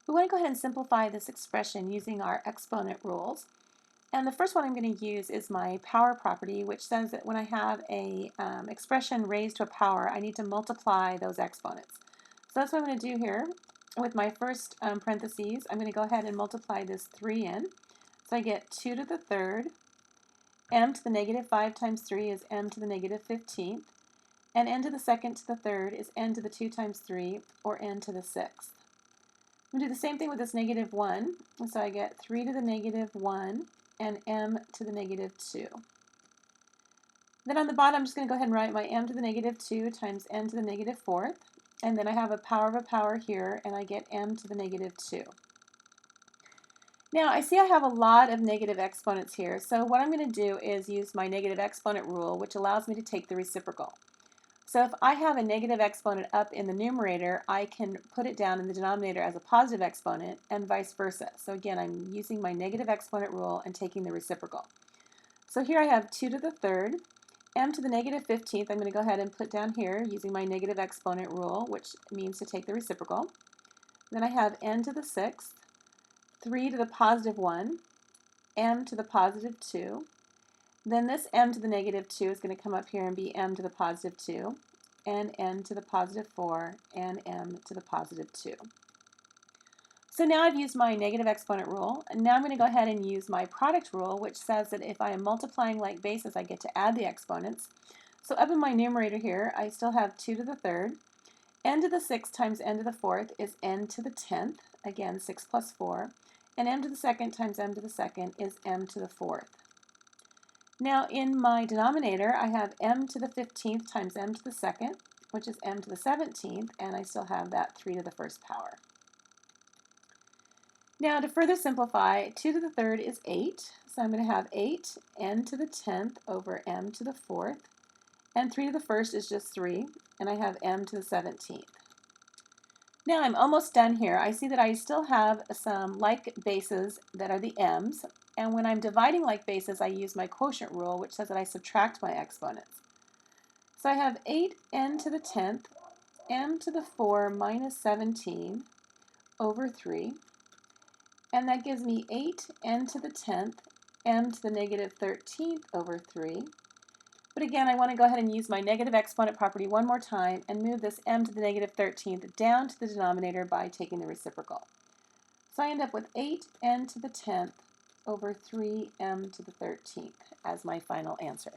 We want to go ahead and simplify this expression using our exponent rules. And the first one I'm going to use is my power property, which says that when I have a expression raised to a power, I need to multiply those exponents. So that's what I'm going to do here. With my first parentheses, I'm going to go ahead and multiply this 3 in. So I get 2 to the third. M to the negative 5 times 3 is m to the negative 15th. And n to the second to the third is n to the 2 times 3, or n to the 6th. I'm going to do the same thing with this negative 1. So I get 3 to the negative 1 and m to the negative 2. Then on the bottom, I'm just going to go ahead and write my m to the negative 2 times n to the negative 4th. And then I have a power of a power here, and I get m to the negative 2. Now, I see I have a lot of negative exponents here, so what I'm going to do is use my negative exponent rule, which allows me to take the reciprocal. So if I have a negative exponent up in the numerator, I can put it down in the denominator as a positive exponent, and vice versa. So again, I'm using my negative exponent rule and taking the reciprocal. So here I have 2 to the third, m to the negative 15th, I'm going to go ahead and put down here using my negative exponent rule, which means to take the reciprocal. Then I have n to the 6th, 3 to the positive 1, m to the positive 2. Then this m to the negative 2 is going to come up here and be m to the positive 2, and n to the positive 4, and m to the positive 2. So now I've used my negative exponent rule, and now I'm going to go ahead and use my product rule, which says that if I am multiplying like bases, I get to add the exponents. So up in my numerator here, I still have 2 to the third. N to the 6th times n to the 4th is n to the 10th, again 6 plus 4, and m to the 2nd times m to the 2nd is m to the 4th. Now in my denominator, I have m to the 15th times m to the 2nd, which is m to the 17th, and I still have that 3 to the 1st power. Now to further simplify, 2 to the 3rd is 8, so I'm going to have 8 n to the 10th over m to the 4th, and 3 to the 1st is just 3, and I have m to the 17th. Now I'm almost done here. I see that I still have some like bases that are the m's, and when I'm dividing like bases, I use my quotient rule, which says that I subtract my exponents. So I have 8n to the 10th, m to the 4 minus 17 over 3, and that gives me 8n to the 10th, m to the negative 13th over 3. But again, I want to go ahead and use my negative exponent property one more time and move this m to the negative 13th down to the denominator by taking the reciprocal. So I end up with 8n to the 10th over 3m to the 13th as my final answer.